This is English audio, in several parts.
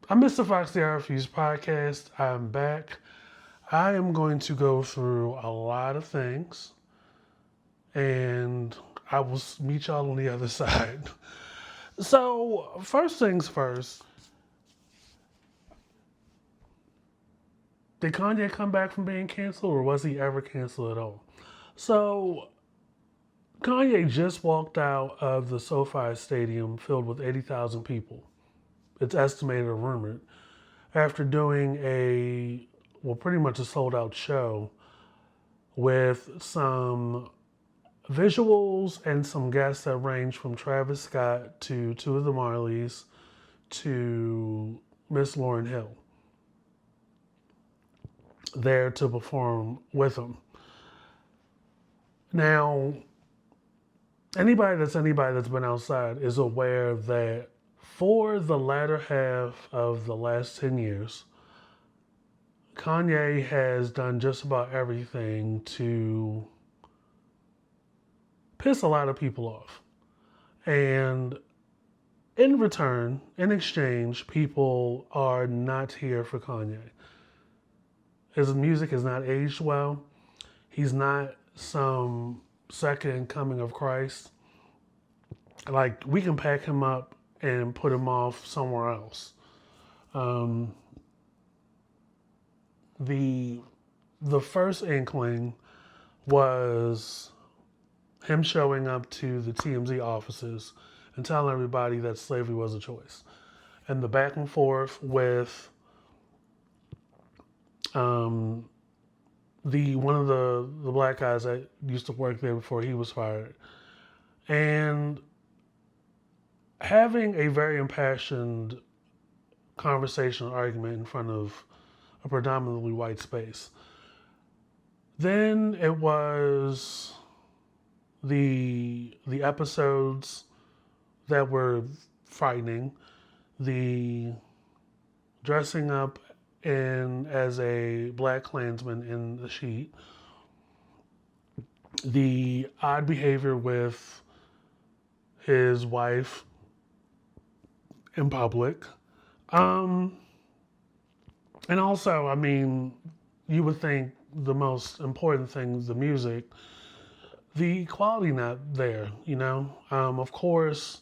I'm Mr. Fox the Refuse podcast. I'm back. I am going to go through a lot of things and I will meet y'all on the other side. So, first things first, did Kanye come back from being canceled or was he ever canceled at all? So, Kanye just walked out of the SoFi Stadium filled with 80,000 people. It's estimated or rumored after doing pretty much a sold out show with some visuals and some guests that range from Travis Scott to two of the Marleys to Miss Lauryn Hill there to perform with him. Now, anybody that's been outside is aware that for the latter half of the last 10 years, Kanye has done just about everything to piss a lot of people off. And in return, in exchange, people are not here for Kanye. His music has not aged well. He's not some second coming of Christ. Like, we can pack him up and put him off somewhere else. Um, the the first inkling was him showing up to the TMZ offices and telling everybody that slavery was a choice. And the back and forth with um, the one of the black guys that used to work there before he was fired, and having a very impassioned conversation argument in front of a predominantly white space. Then it was the episodes that were frightening, the dressing up in as a black Klansman in the sheet, the odd behavior with his wife in public. Um, and also, I mean, you would think the most important thing is the music, the quality not there, you know? Of course,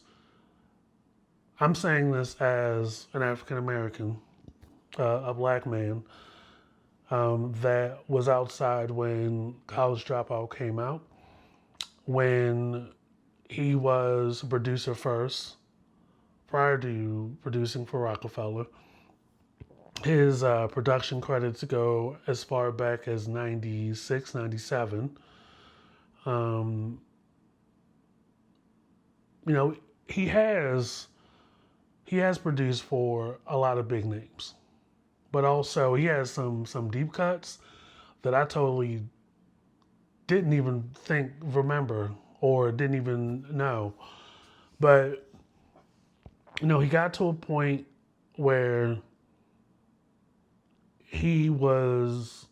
I'm saying this as an African American, a black man that was outside when College Dropout came out, when he was a producer first, prior to producing for Rockefeller. His production credits go as far back as 96, 97. Um, you know, he has he has produced for a lot of big names, but also he has some deep cuts that I totally didn't even remember, or didn't even know. But he got to a point where he was,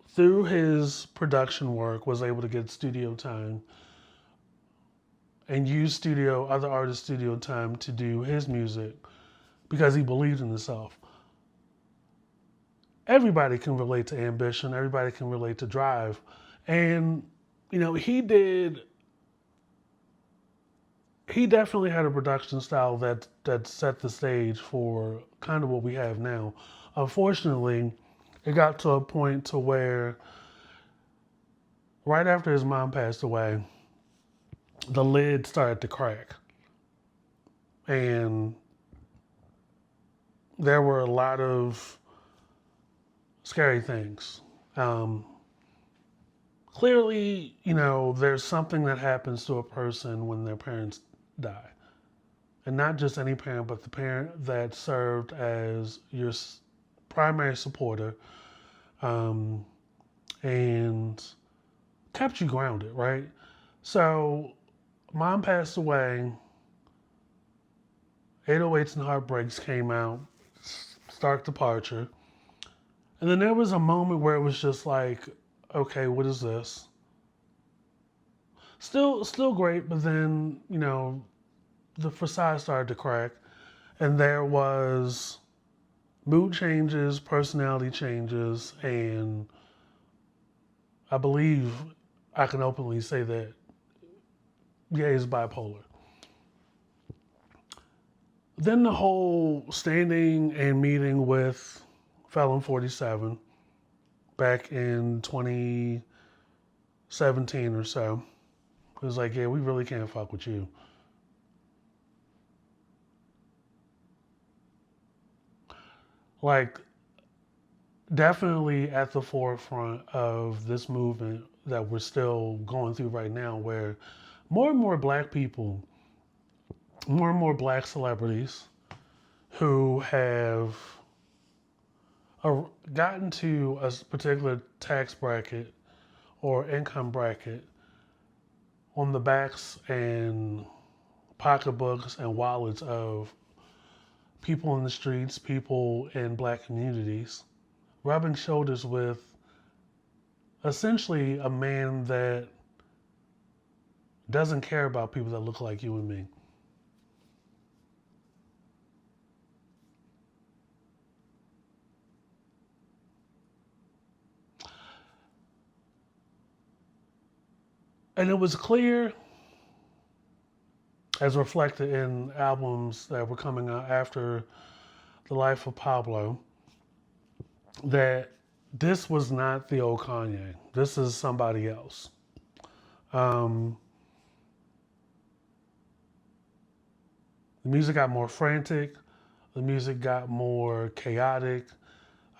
through his production work, was able to get studio time and use other artists' studio time to do his music because he believed in himself. Everybody can relate to ambition. Everybody can relate to drive. And, he definitely had a production style that set the stage for kind of what we have now. Unfortunately, it got to a point to where right after his mom passed away, the lid started to crack. And there were a lot of scary things. Um, Clearly, there's something that happens to a person when their parents die. And not just any parent, but the parent that served as your primary supporter, um, and kept you grounded, right? So, mom passed away. 808s and Heartbreaks came out. Stark Departure. And then there was a moment where it was just like, okay, what is this? Still great, but then, the facade started to crack. And there was mood changes, personality changes, and I believe I can openly say that Ye is bipolar. Then the whole standing and meeting with Felon 47 back in 2017 or so. It was like, yeah, we really can't fuck with you. Like, definitely at the forefront of this movement that we're still going through right now, where more and more black people, more and more black celebrities who have gotten to a particular tax bracket or income bracket on the backs and pocketbooks and wallets of people in the streets, people in black communities, rubbing shoulders with essentially a man that doesn't care about people that look like you and me. And it was clear, as reflected in albums that were coming out after the life of Pablo, that this was not the old Kanye. This is somebody else. Um, the music got more frantic. The music got more chaotic.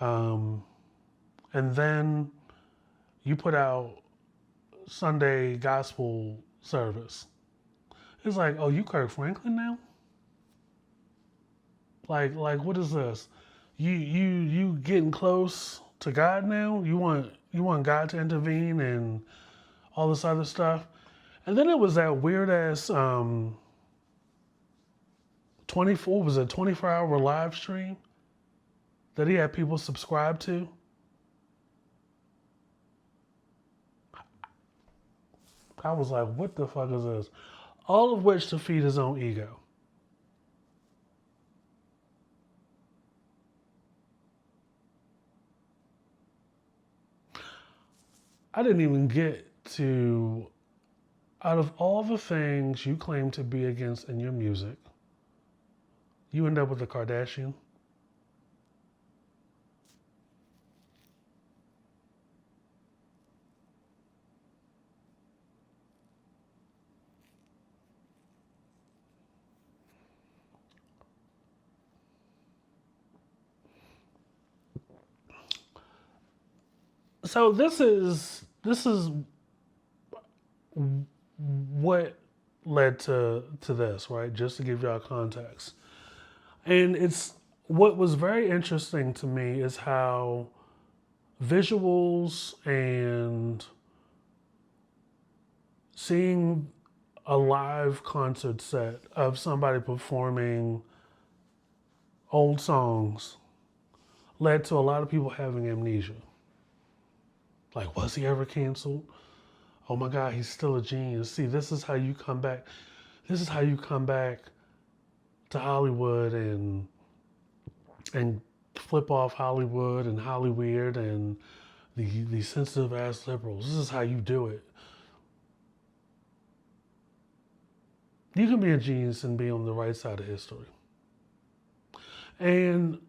Um, and then you put out Sunday gospel service. It's like, oh, you Kirk Franklin now? Like what is this? You getting close to God now? You want God to intervene and all this other stuff? And then it was that weird ass 24 was a 24-hour live stream that he had people subscribe to. I was like, what the fuck is this? All of which to feed his own ego. I didn't even get to, out of all the things you claim to be against in your music, you end up with a Kardashian. So this is what led to this, right? Just to give y'all context. And it's what was very interesting to me is how visuals and seeing a live concert set of somebody performing old songs led to a lot of people having amnesia. Like, was he ever canceled? Oh my God, he's still a genius. See, this is how you come back. This is how you come back to Hollywood and flip off Hollywood and Hollyweird and the sensitive ass liberals. This is how you do it. You can be a genius and be on the right side of history. And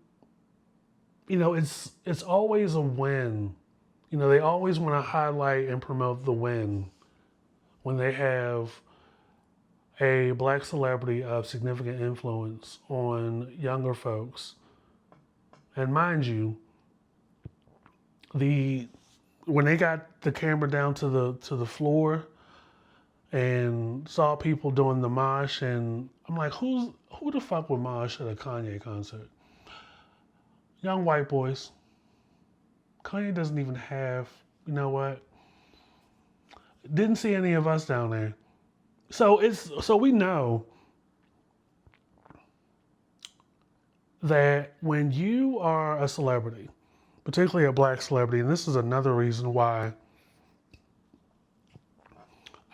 it's always a win. They always want to highlight and promote the win when they have a black celebrity of significant influence on younger folks. And mind you, the when they got the camera down to the floor and saw people doing the mosh, and I'm like, who the fuck would mosh at a Kanye concert? Young white boys. Kanye doesn't even have, you know what? Didn't see any of us down there. So we know that when you are a celebrity, particularly a black celebrity, and this is another reason why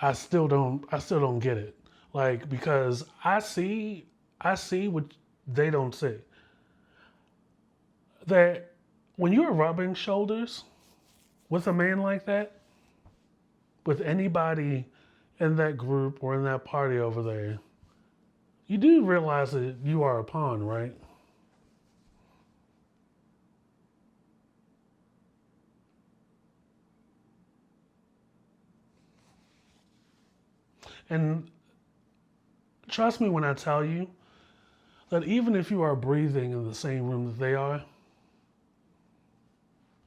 I still don't get it. Like, because I see what they don't see. that when you're rubbing shoulders with a man like that, with anybody in that group or in that party over there, you do realize that you are a pawn, right? And trust me when I tell you that even if you are breathing in the same room that they are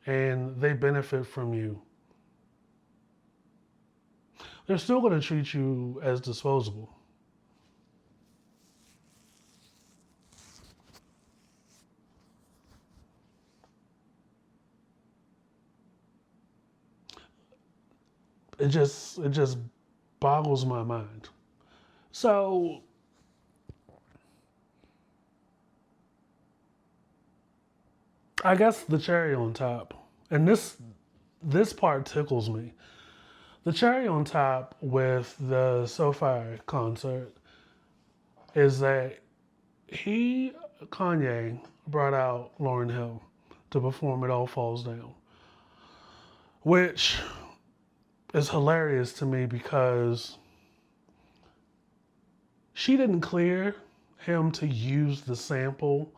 and they benefit from you, they're still going to treat you as disposable. It just boggles my mind. So I guess the cherry on top, and this part tickles me. The cherry on top with the Sofi concert is that he, Kanye, brought out Lauryn Hill to perform It All Falls Down, which is hilarious to me because she didn't clear him to use the sample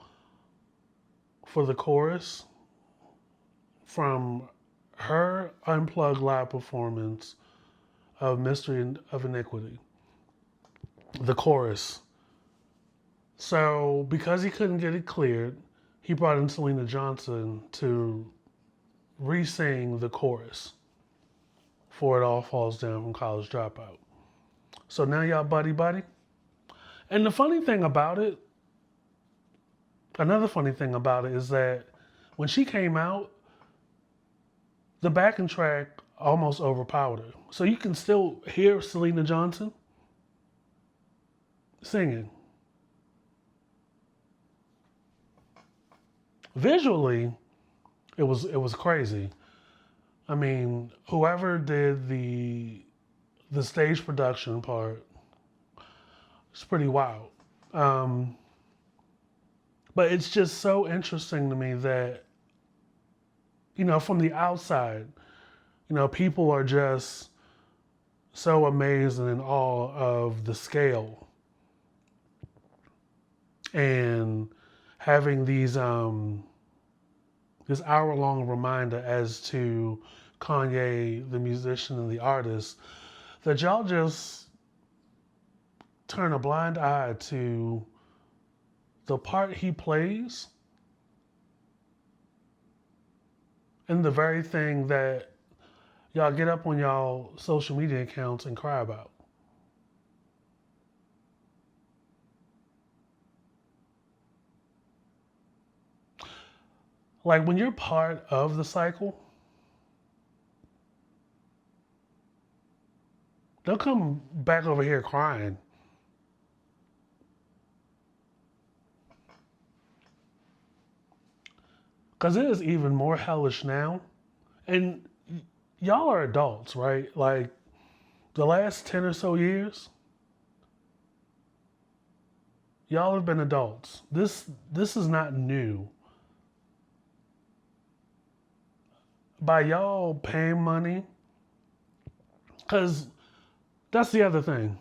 for the chorus from her unplugged live performance of Mystery of Iniquity, the chorus. So, because he couldn't get it cleared, he brought in Selena Johnson to re sing the chorus for It All Falls Down from College Dropout. So now y'all buddy buddy. And the funny thing about it, another funny thing about it is that when she came out, the backing track almost overpowered her. So you can still hear Selena Johnson singing. Visually, it was crazy. I mean, whoever did the stage production part, it's pretty wild. Um, but it's just so interesting to me that, from the outside, people are just so amazed and in awe of the scale and having this hour-long reminder as to Kanye, the musician and the artist, that y'all just turn a blind eye to the part he plays and the very thing that y'all get up on y'all social media accounts and cry about. Like when you're part of the cycle, they'll come back over here crying. Because it is even more hellish now. And y'all are adults, right? Like the last 10 or so years, y'all have been adults. This is not new. By y'all paying money, because that's the other thing.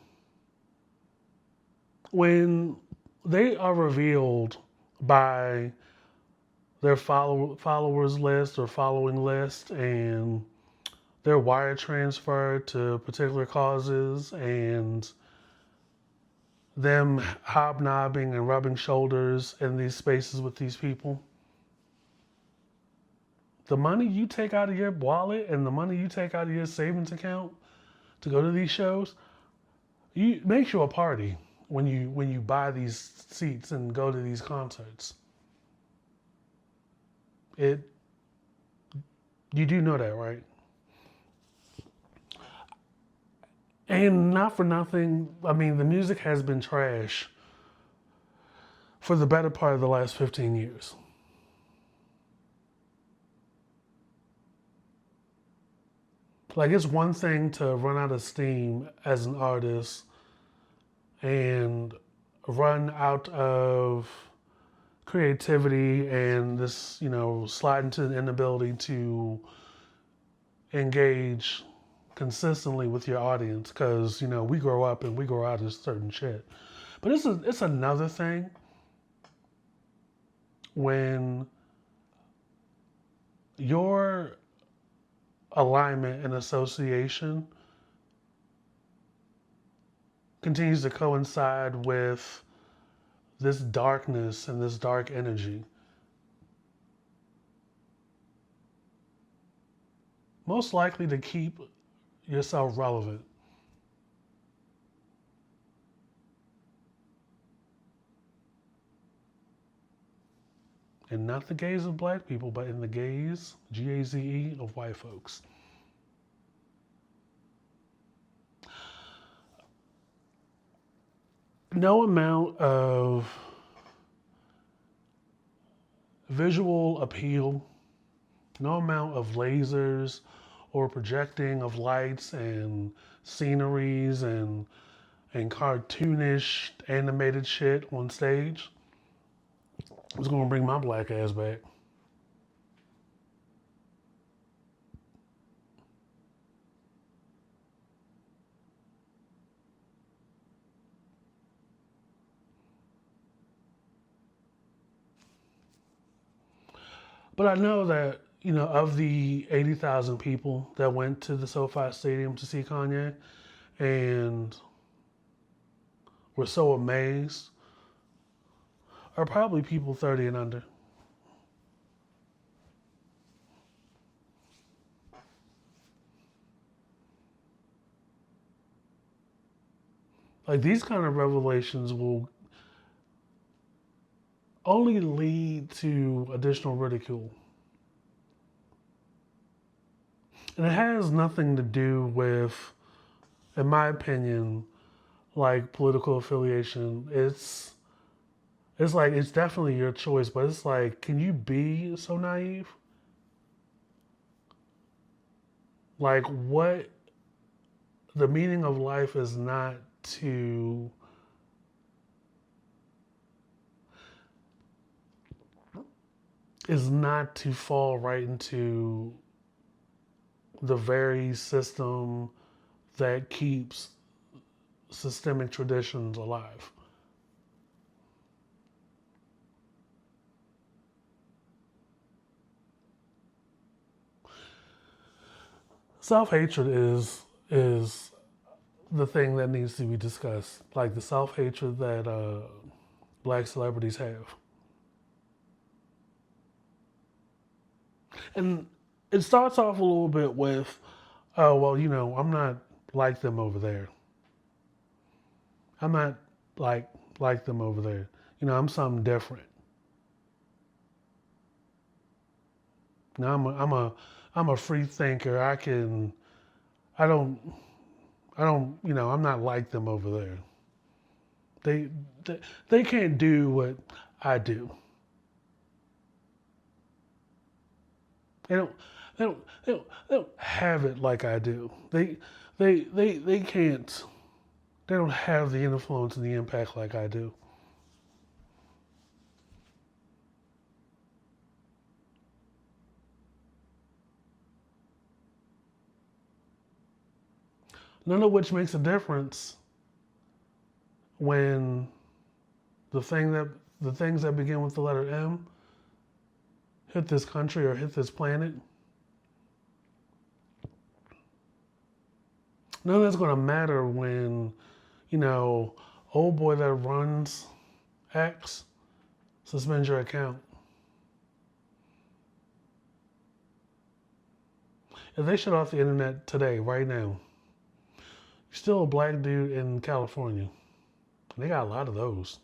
When they are revealed by their followers list or following list and their wire transfer to particular causes and them hobnobbing and rubbing shoulders in these spaces with these people, the money you take out of your wallet and the money you take out of your savings account to go to these shows, you makes you a party when you buy these seats and go to these concerts. It You do know that, right? And not for nothing, I mean, the music has been trash for the better part of the last 15 years. Like, it's one thing to run out of steam as an artist and run out of creativity and this, slide into the inability to engage consistently with your audience because, we grow up and we grow out of certain shit. But it's another thing when your alignment and association continues to coincide with this darkness and this dark energy. Most likely to keep yourself relevant. And not the gaze of black people, but in the gaze, Gaze, of white folks. No amount of visual appeal, no amount of lasers or projecting of lights and sceneries and cartoonish animated shit on stage is going to bring my black ass back. But I know that, of the 80,000 people that went to the SoFi Stadium to see Kanye and were so amazed are probably people 30 and under. Like these kind of revelations will only lead to additional ridicule. And it has nothing to do with, in my opinion, like political affiliation. It's like it's definitely your choice, but it's like, can you be so naive? Like what the meaning of life to is not to fall right into the very system that keeps systemic traditions alive. Self-hatred is the thing that needs to be discussed, like the self-hatred that black celebrities have. And it starts off a little bit with, oh, well, I'm not like them over there. I'm not like them over there. I'm something different. Now I'm a free thinker. I don't I'm not like them over there. They they can't do what I do. They don't they don't they don't have it like I do. They can't they don't have the influence and the impact like I do. None of which makes a difference when the things that begin with the letter M hit this country or hit this planet. None of that's going to matter when, old boy that runs X suspends your account. If they shut off the internet today, right now, you're still a black dude in California. And they got a lot of those.